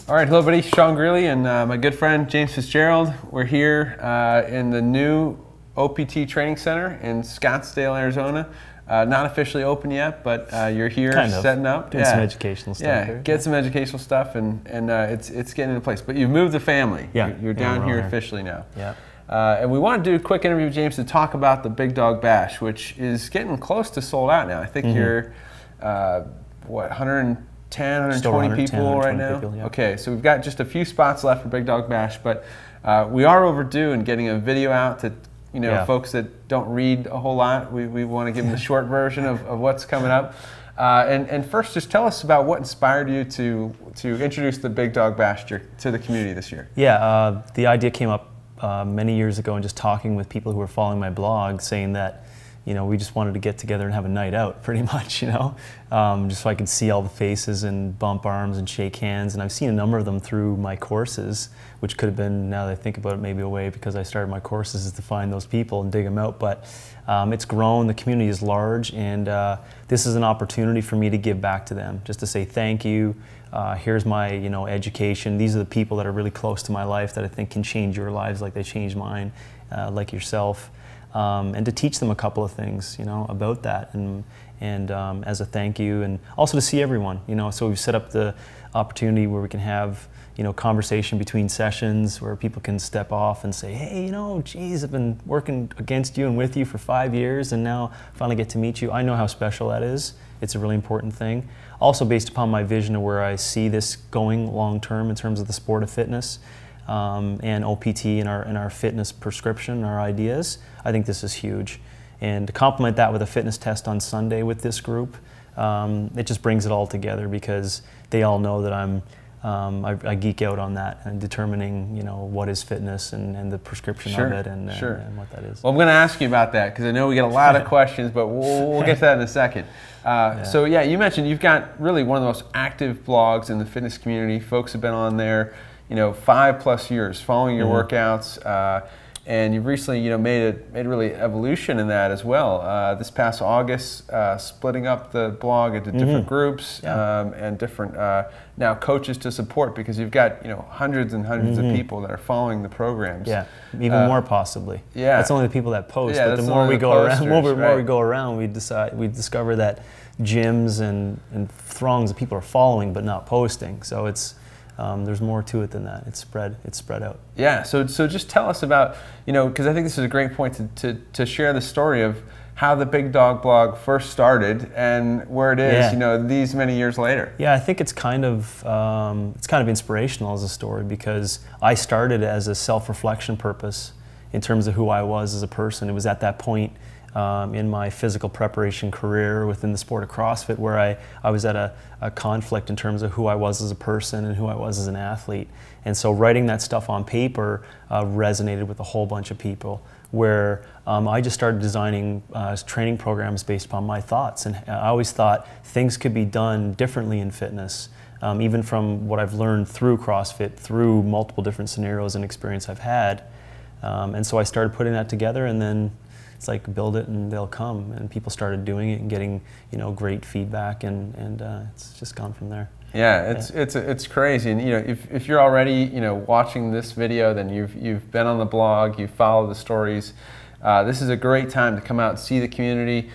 All right, hello everybody, Sean Greeley and my good friend James Fitzgerald. We're here in the new OPT Training Center in Scottsdale, Arizona. Not officially open yet, but you're here setting up. Doing some educational stuff. Yeah, here. Get some educational stuff and it's getting into place. But you've moved the family. Yeah. You're down here officially now. Yeah. And we want to do a quick interview with James to talk about the Big Dog Bash, which is getting close to sold out now. I think you're, what, 110, 120 people right now? People, yeah. Okay, so we've got just a few spots left for Big Dog Bash, but we are overdue in getting a video out to folks that don't read a whole lot. We want to give them the short version of what's coming up. And first, just tell us about what inspired you to introduce the Big Dog Bash to the community this year. Yeah, the idea came up many years ago, and just talking with people who were following my blog, saying that we just wanted to get together and have a night out, pretty much, just so I could see all the faces and bump arms and shake hands. And I've seen a number of them through my courses, which could have been, now that I think about it, maybe a way, because I started my courses, is to find those people and dig them out. But it's grown, the community is large, and this is an opportunity for me to give back to them, just to say thank you. Here's my education. These are the people that are really close to my life that I think can change your lives like they changed mine, like yourself. And to teach them a couple of things, about that, and as a thank you, and also to see everyone, So we've set up the opportunity where we can have, conversation between sessions, where people can step off and say, hey, geez, I've been working against you and with you for 5 years, and now finally get to meet you. I know how special that is. It's a really important thing. Also based upon my vision of where I see this going long term in terms of the sport of fitness. And OPT and our fitness prescription, our ideas, I think this is huge. And to complement that with a fitness test on Sunday with this group, it just brings it all together, because they all know that I geek out on that and determining what is fitness and the prescription of it and what that is. Well, I'm going to ask you about that, because I know we get a lot of questions, but we'll get to that in a second. So yeah, you mentioned you've got really one of the most active blogs in the fitness community. Folks have been on there 5+ years following your workouts, and you've recently made a really evolution in that as well. This past August, splitting up the blog into different groups and different now coaches to support, because you've got hundreds and hundreds of people that are following the programs. Yeah, even more possibly. Yeah, that's only the people that post. Yeah, but the more we go around, we discover that gyms and throngs of people are following but not posting. So it's there's more to it than that. It's spread out. Yeah. So just tell us about because I think this is a great point to share the story of how the Big Dog blog first started and where it is these many years later. Yeah, I think it's kind of inspirational as a story, because I started as a self-reflection purpose in terms of who I was as a person. It was at that point in my physical preparation career within the sport of CrossFit where I was at a conflict in terms of who I was as a person and who I was as an athlete. And so writing that stuff on paper resonated with a whole bunch of people, where I just started designing training programs based upon my thoughts. And I always thought things could be done differently in fitness, even from what I've learned through CrossFit, through multiple different scenarios and experience I've had. And so I started putting that together, and then it's like, build it and they'll come, and people started doing it and getting great feedback, and it's just gone from there. Yeah, it's crazy. And if you're already watching this video, then you've been on the blog, you've followed the stories. This is a great time to come out and see the community,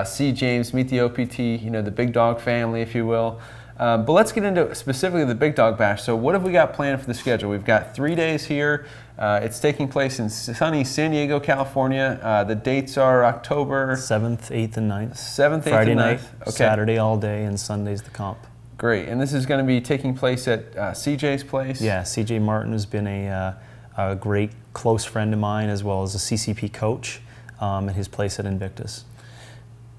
see James, meet the OPT, the Big Dog family, if you will. But let's get into specifically the Big Dog Bash. So what have we got planned for the schedule? We've got 3 days here. It's taking place in sunny San Diego, California. The dates are October 7th, 8th, and 9th. 7th, 8th, Friday and 9th. night, Okay. Saturday all day, and Sunday's the comp. Great. And this is going to be taking place at CJ's place? Yeah, CJ Martin has been a great close friend of mine, as well as a CCP coach at his place at Invictus.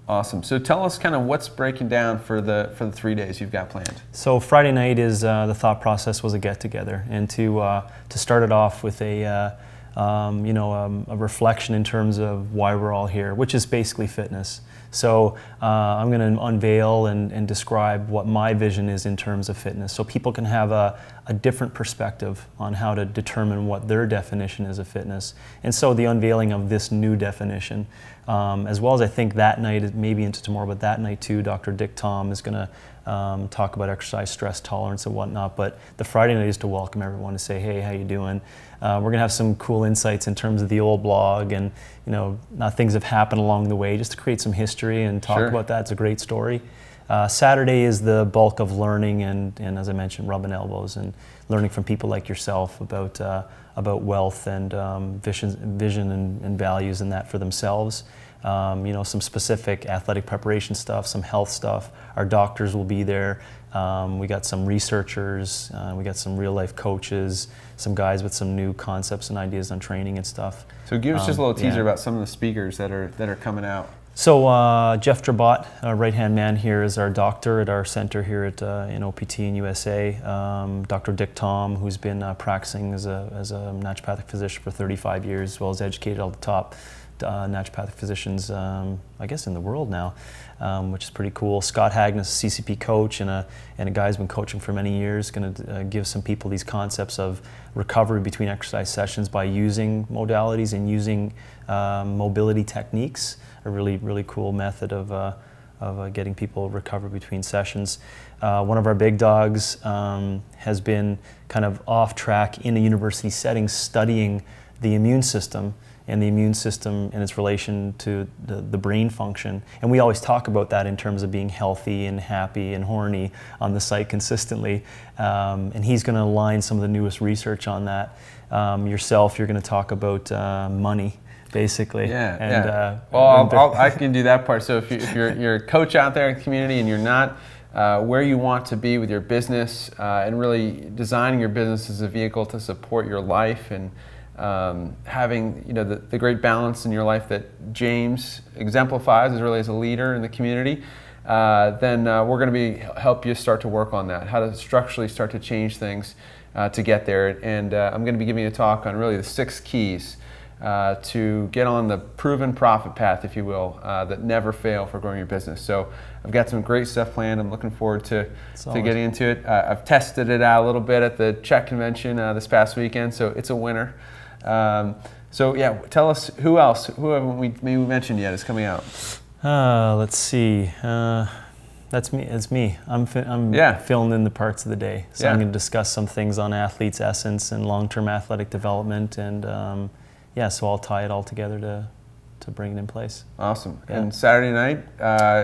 Awesome. So tell us kind of what's breaking down for the 3 days you've got planned. So Friday night is the thought process was a get together, and to start it off with a reflection in terms of why we're all here, which is basically fitness. So I'm going to unveil and describe what my vision is in terms of fitness, so people can have a different perspective on how to determine what their definition is of fitness. And so the unveiling of this new definition, as well as I think that night, maybe into tomorrow, but that night too, Dr. Dick Tom is going to talk about exercise, stress tolerance and whatnot. But the Friday night is to welcome everyone, to say, hey, how you doing? We're going to have some cool insights in terms of the old blog, and things have happened along the way, just to create some history and talk about that. It's a great story. Saturday is the bulk of learning and as I mentioned, rubbing elbows and learning from people like yourself about wealth and vision and values and that for themselves. Some specific athletic preparation stuff, some health stuff. Our doctors will be there. We got some researchers, we got some real life coaches, some guys with some new concepts and ideas on training and stuff. So give us just a little teaser about some of the speakers that are coming out. So Jeff Drabot, our right-hand man here, is our doctor at our center here at in OPT in USA. Dr. Dick Tom, who's been practicing as a naturopathic physician for 35 years, as well as educated all the top naturopathic physicians, I guess, in the world now, which is pretty cool. Scott Hagnes, CCP coach, and a guy who's been coaching for many years, going to give some people these concepts of recovery between exercise sessions by using modalities and using mobility techniques. A really, really cool method of getting people recover between sessions. One of our big dogs has been kind of off track in a university setting, studying the immune system and its relation to the brain function. And we always talk about that in terms of being healthy and happy and horny on the site consistently. And he's going to align some of the newest research on that. Yourself, you're going to talk about money, basically. Well, I can do that part. So if you're a coach out there in the community and you're not where you want to be with your business and really designing your business as a vehicle to support your life and having the great balance in your life that James exemplifies as really as a leader in the community, then we're going to help you start to work on that, how to structurally start to change things to get there. And I'm going to be giving you a talk on really the 6 keys to get on the proven profit path, if you will, that never fail for growing your business. So I've got some great stuff planned. I'm looking forward to getting into it. I've tested it out a little bit at the Czech convention this past weekend, so it's a winner. So yeah, tell us who else, who haven't we maybe mentioned yet, is coming out? Let's see. That's me. It's me. I'm filling in the parts of the day. So I'm going to discuss some things on athlete's essence and long-term athletic development, and so I'll tie it all together to bring it in place. Awesome. Yeah. And Saturday night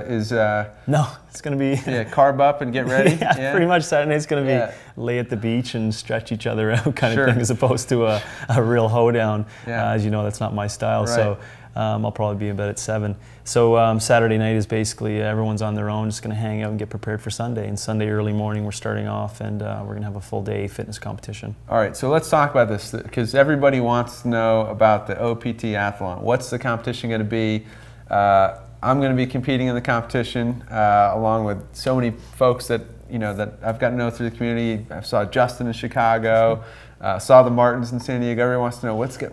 is no, it's going to be carb up and get ready. Pretty much. Saturday night's going to be lay at the beach and stretch each other out kind of thing, as opposed to a real hoedown. As you know, that's not my style. Right. So I'll probably be in bed at 7. So Saturday night is basically everyone's on their own, just going to hang out and get prepared for Sunday. And Sunday early morning we're starting off, and we're going to have a full day fitness competition. All right, so let's talk about this, because everybody wants to know about the OPT Athlon. What's the competition going to be? I'm going to be competing in the competition along with so many folks that that I've gotten to know through the community. I saw Justin in Chicago. Saw the Martins in San Diego. Everyone wants to know what's if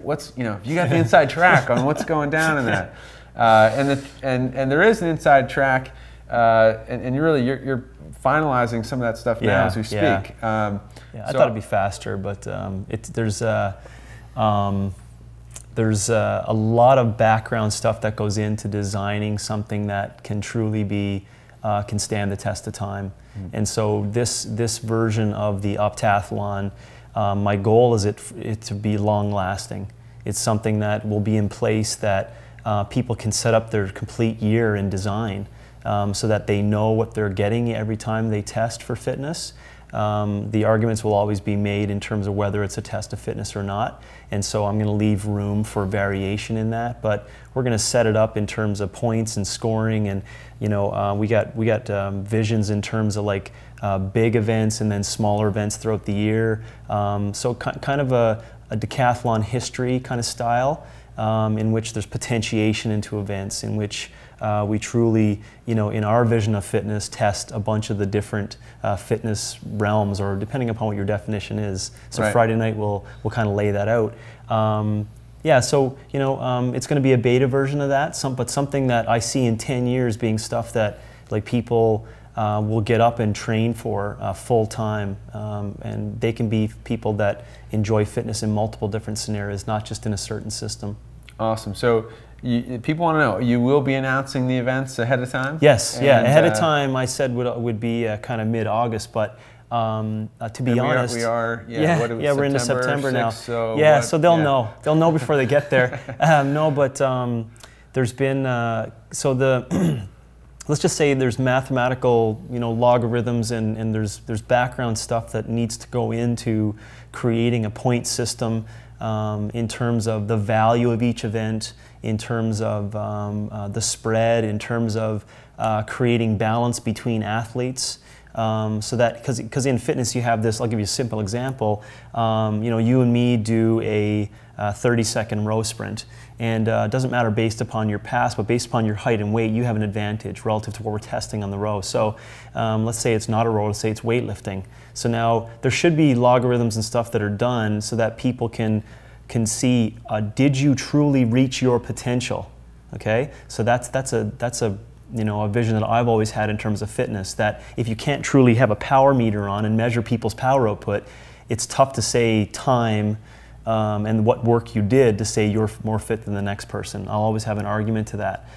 you got the inside track on what's going down in that, and there is an inside track, and you're finalizing some of that stuff now as we speak. I thought it'd be faster, but there's a lot of background stuff that goes into designing something that can truly be can stand the test of time. And so this version of the Optathlon, my goal is it to be long-lasting. It's something that will be in place that people can set up their complete year in design, so that they know what they're getting every time they test for fitness. The arguments will always be made in terms of whether it's a test of fitness or not, and so I'm going to leave room for variation in that. But we're going to set it up in terms of points and scoring, and we got visions in terms of like big events and then smaller events throughout the year. So kind of a decathlon history kind of style, in which there's potentiation into events, in which we truly, in our vision of fitness, test a bunch of the different fitness realms, or depending upon what your definition is. So Friday night we'll kind of lay that out. So it's going to be a beta version of that, but something that I see in 10 years being stuff that like people will get up and train for full time, and they can be people that enjoy fitness in multiple different scenarios, not just in a certain system. Awesome. So people want to know, you will be announcing the events ahead of time? Yes, and, yeah, ahead of time. I said would be kind of mid-August, but to be honest, we're into September 6th, now. So so they'll know. They'll know before they get there. No, but there's been let's just say there's mathematical, logarithms, and there's background stuff that needs to go into creating a point system in terms of the value of each event, in terms of the spread, in terms of creating balance between athletes. So that, because in fitness you have this, I'll give you a simple example. You and me do a 30-second row sprint, and it doesn't matter based upon your past, but based upon your height and weight, you have an advantage relative to what we're testing on the row. So let's say it's not a row, let's say it's weightlifting. So now there should be logarithms and stuff that are done so that people can see, did you truly reach your potential? Okay, so that's a a vision that I've always had in terms of fitness, that if you can't truly have a power meter on and measure people's power output, it's tough to say time and what work you did to say you're more fit than the next person. I'll always have an argument to that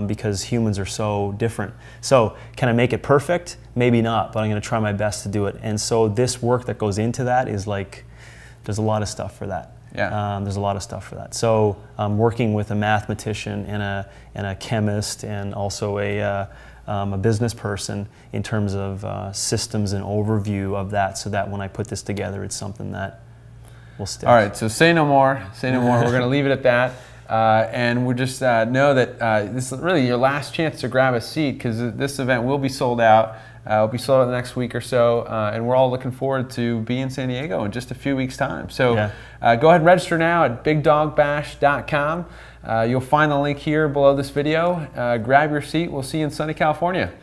because humans are so different. So can I make it perfect? Maybe not, but I'm going to try my best to do it. And so this work that goes into that is like, there's a lot of stuff for that. Yeah. There's a lot of stuff for that. So working with a mathematician and a chemist and also a business person in terms of systems and overview of that, so that when I put this together, it's something that will stick. All right, so say no more. Say no more. We're going to leave it at that. And we'll just know that this is really your last chance to grab a seat, because this event will be sold out. It'll be sold out the next week or so, and we're all looking forward to being in San Diego in just a few weeks' time. So go ahead and register now at bigdogbash.com. You'll find the link here below this video. Grab your seat. We'll see you in sunny California.